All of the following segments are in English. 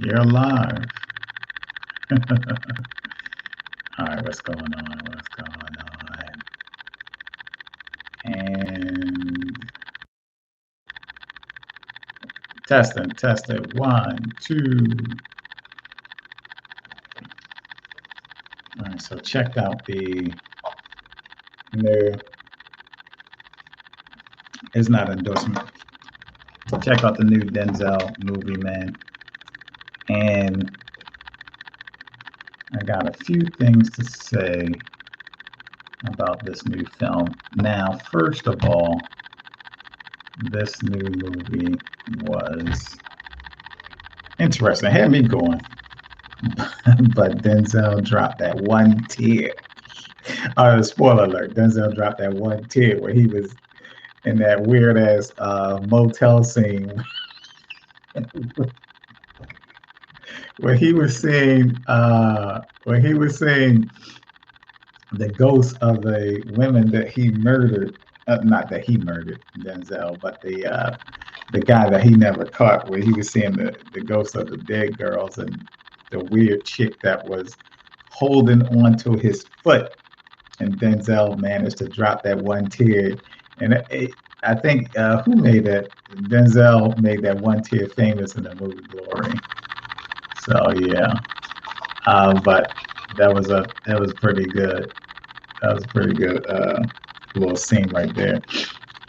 You're alive. All right, what's going on? What's going on? And testing. One, two. All right, so checked out the new. It's not endorsement. Check out the new Denzel movie, man. And I got a few things to say about this new film. Now, first of all, this new movie was interesting. It had me going, but Denzel dropped that one tear. Spoiler alert: Denzel dropped that one tear where he was in that weird ass motel scene where he was seeing the ghosts of the women that he murdered. Not that he murdered Denzel, but the guy that he never caught, where he was seeing the ghosts of the dead girls and the weird chick that was holding onto his foot, and Denzel managed to drop that one tear. And I think who made that? Denzel made that one tear famous in the movie Glory. So yeah, but that was pretty good. That was a pretty good little scene right there.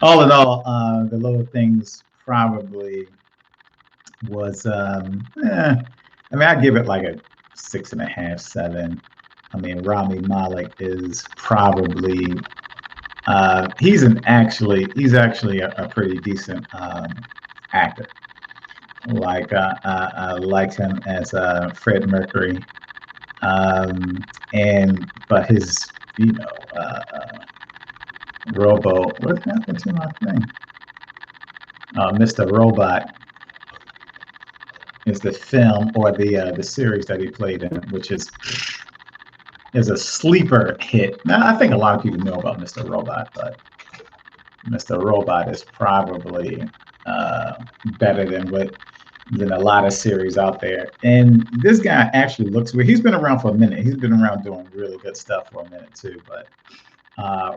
All in all, the little things probably was I mean, I give it like a 6.5, 7. I mean, Rami Malek is probably he's actually a pretty decent actor. Like I liked him as Fred Mercury, and but his Robo, what happened to my thing? Mr. Robot is the film or the series that he played in, which is a sleeper hit. Now I think a lot of people know about Mr. Robot, but Mr. Robot is probably better than a lot of series out there. And this guy actually looks weird. He's been around for a minute. He's been around doing really good stuff for a minute too. But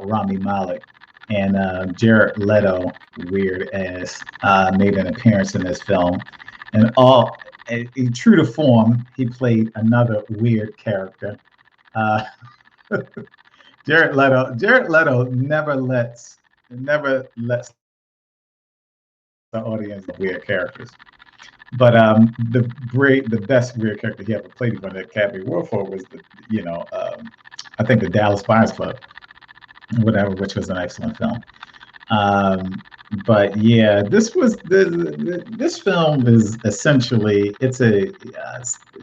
Rami Malek and Jared Leto, weird ass, made an appearance in this film. And true to form, he played another weird character. Uh, Jared Leto never lets the audience weird characters. But the best weird character he ever played when the Academy Award for was I think the Dallas Buyers Club, whatever, which was an excellent film. But yeah, this film is essentially it's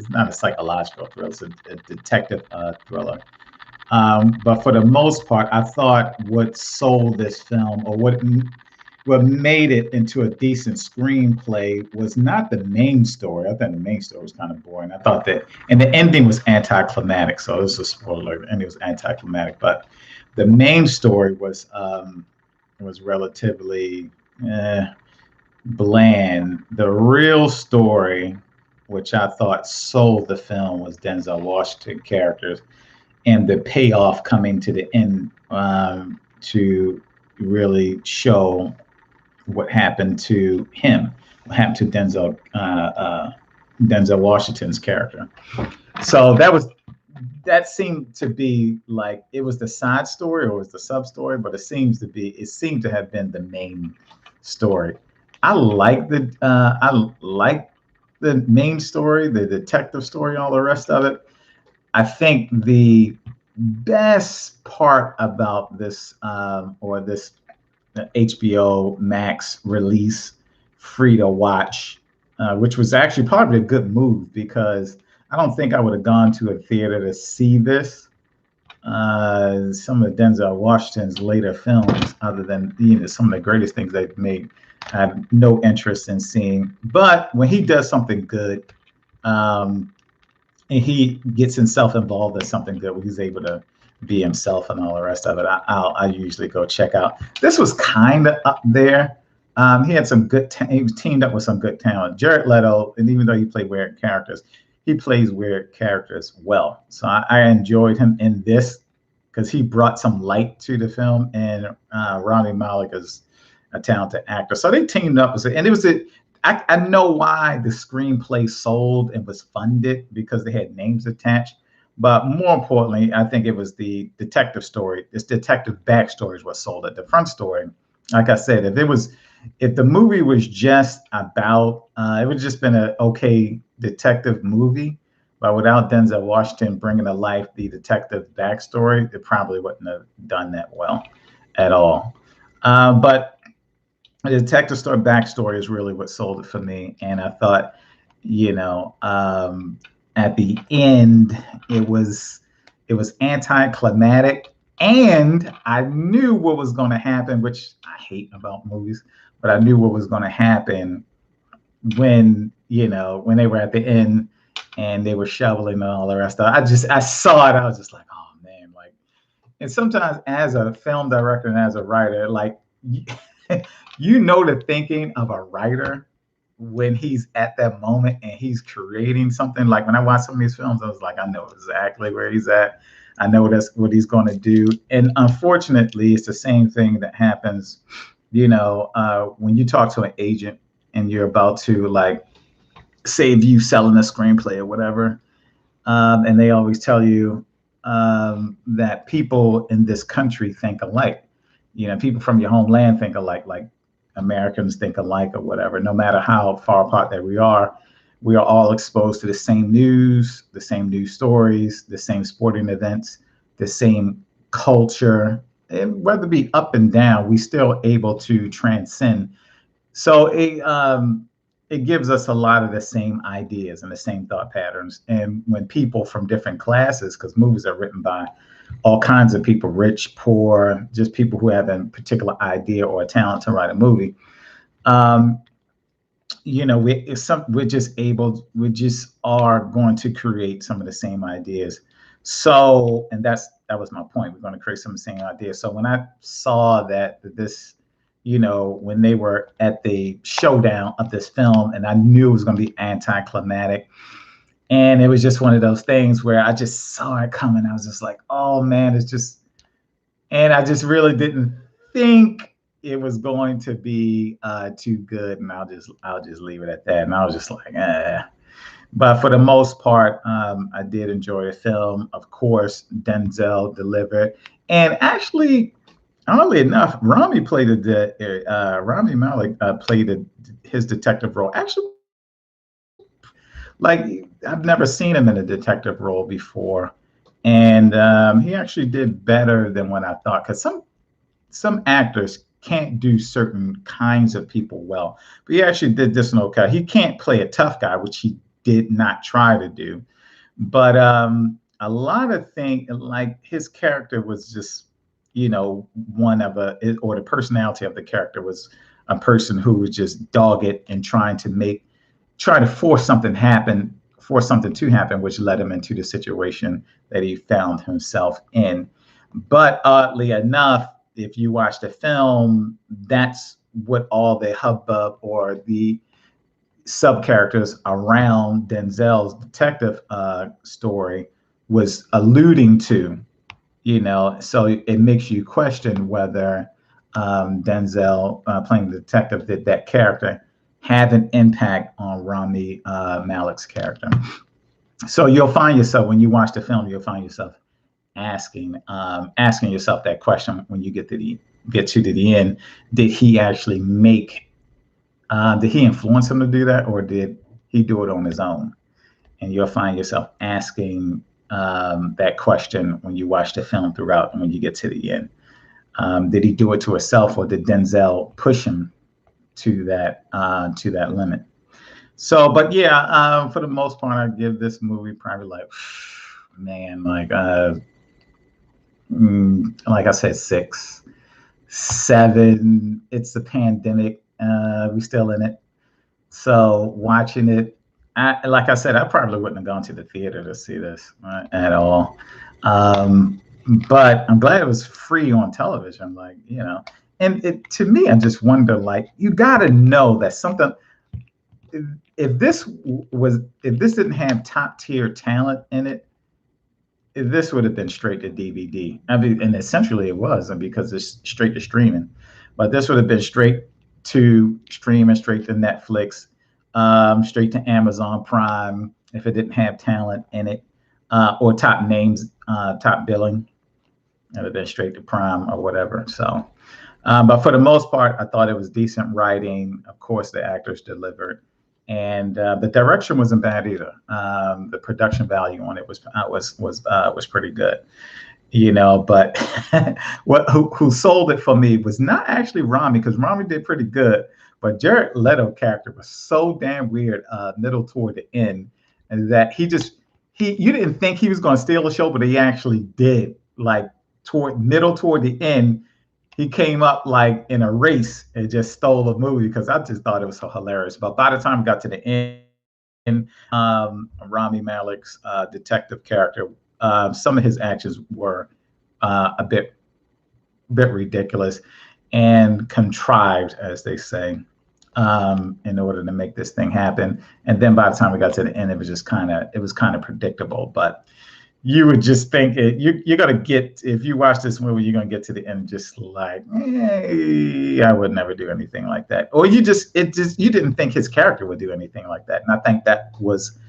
not a psychological thriller, it's a detective thriller. But for the most part, I thought what sold this film, or what made it into a decent screenplay, was not the main story. I thought the main story was kind of boring. I thought that, and the ending was anticlimactic. So this is a spoiler, and it was anticlimactic. But the main story was relatively bland. The real story, which I thought sold the film, was Denzel Washington characters and the payoff coming to the end to really show what happened to him, what happened to Denzel Washington's character. So that seemed to be like it was the side story or it was the sub story, but it seemed to have been the main story. I like the main story, the detective story, all the rest of it. I think the best part about this or this HBO Max release, free to watch, which was actually probably a good move because I don't think I would have gone to a theater to see this. Some of Denzel Washington's later films, other than some of the greatest things they've made, I have no interest in seeing. But when he does something good, and he gets himself involved in something good, where he's able to be himself and all the rest of it, I usually go check out. This was kind of up there. He had some good. He was teamed up with some good talent. Jared Leto, and even though he played weird characters, he plays weird characters well. So I enjoyed him in this because he brought some light to the film, and Rami Malek is a talented actor. So they teamed up, and it was a. I know why the screenplay sold and was funded because they had names attached. But more importantly, I think it was the detective story. This detective backstory is what sold it. The front story, like I said, if the movie was just about, it would have just been an okay detective movie, but without Denzel Washington bringing to life the detective backstory, it probably wouldn't have done that well at all. But the detective story backstory is really what sold it for me, and I thought, you know, at the end, it was anticlimactic, and I knew what was going to happen, which I hate about movies, but I knew what was going to happen when they were at the end and they were shoveling and all the rest of it. I saw it. I was just like, oh man, like. And sometimes as a film director and as a writer, like you know the thinking of a writer when he's at that moment and he's creating something. Like when I watch some of these films, I was like, I know exactly where he's at. I know that's what he's going to do. And unfortunately, it's the same thing that happens, when you talk to an agent and you're about to like save you selling a screenplay or whatever. And they always tell you that people in this country think alike. People from your homeland think alike, like Americans think alike or whatever. No matter how far apart that we are all exposed to the same news stories, the same sporting events, the same culture. And whether it be up and down, we still able to transcend. So it gives us a lot of the same ideas and the same thought patterns. And when people from different classes, because movies are written by all kinds of people, rich, poor, just people who have a particular idea or a talent to write a movie. We just are going to create some of the same ideas. So, and that was my point. We're going to create some of the same ideas. So when I saw that this, when they were at the showdown of this film, and I knew it was going to be anticlimactic, and it was just one of those things where I just saw it coming. I was just like, oh man, and I just really didn't think it was going to be too good, and I'll just leave it at that. And I was just like, eh. But for the most part, I did enjoy the film. Of course, Denzel delivered, and actually, oddly enough, Rami Malek played his detective role. Actually, like I've never seen him in a detective role before, and he actually did better than what I thought. Because some actors can't do certain kinds of people well, but he actually did this in okay. He can't play a tough guy, which he did not try to do, but a lot of things like his character was just one of or the personality of the character was a person who was just dogged and try to force something to happen, which led him into the situation that he found himself in. But oddly enough, if you watch the film, that's what all the hubbub or the sub characters around Denzel's detective story was alluding to. So it makes you question whether Denzel playing the detective, did that character have an impact on Rami Malek's character. So you'll find yourself, when you watch the film, you'll find yourself asking yourself that question when you get to the end. Did he actually did he influence him to do that, or did he do it on his own? And you'll find yourself asking that question when you watch the film throughout and when you get to the end. Did he do it to himself, or did Denzel push him to that limit? So, but yeah, for the most part, I give this movie probably like, man, like I said, 6, 7. It's the pandemic. We still in it. So watching it, like I said, I probably wouldn't have gone to the theater to see this at all. But I'm glad it was free on television. Like, and to me, I just wonder, like, you got to know that something. If if this didn't have top tier talent in it, this would have been straight to DVD. I mean, and essentially it was, and because it's straight to streaming. But this would have been straight to streaming, straight to Netflix, straight to Amazon Prime if it didn't have talent in it, or top names, top billing. It would have been straight to Prime or whatever. So, but for the most part, I thought it was decent writing. Of course, the actors delivered, and the direction wasn't bad either. The production value on it was pretty good, you know. But who sold it for me was not actually Rami, because Rami did pretty good, but Jared Leto character was so damn weird middle toward the end, and that he you didn't think he was going to steal the show, but he actually did. Like toward the end, he came up like in a race and just stole the movie, because I just thought it was so hilarious. But by the time we got to the end, Rami Malek's detective character, some of his actions were a bit ridiculous and contrived, as they say, in order to make this thing happen. And then by the time we got to the end, it was kind of predictable. But you would just think you're gonna get, if you watch this movie, you're gonna get to the end just like, I would never do anything like that, or you didn't think his character would do anything like that, and I think that was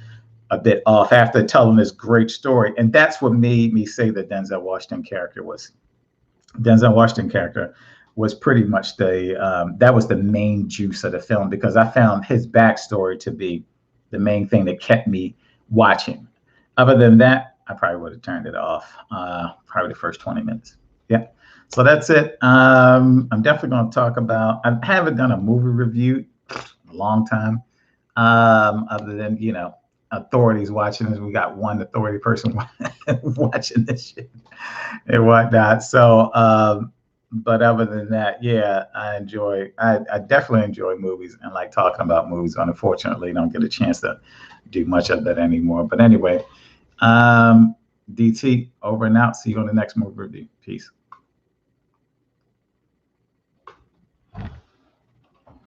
a bit off after telling this great story, and that's what made me say that Denzel Washington character was pretty much that was the main juice of the film, because I found his backstory to be the main thing that kept me watching. Other than that, I probably would have turned it off probably the first 20 minutes. Yeah. So that's it. I'm definitely going to talk about, I haven't done a movie review in a long time, other than, authorities watching this. We got one authority person watching this shit and whatnot. So, but other than that, yeah, I definitely enjoy movies and like talking about movies. Unfortunately, don't get a chance to do much of that anymore. But anyway, DT, over and out. See you on the next movie review. Peace.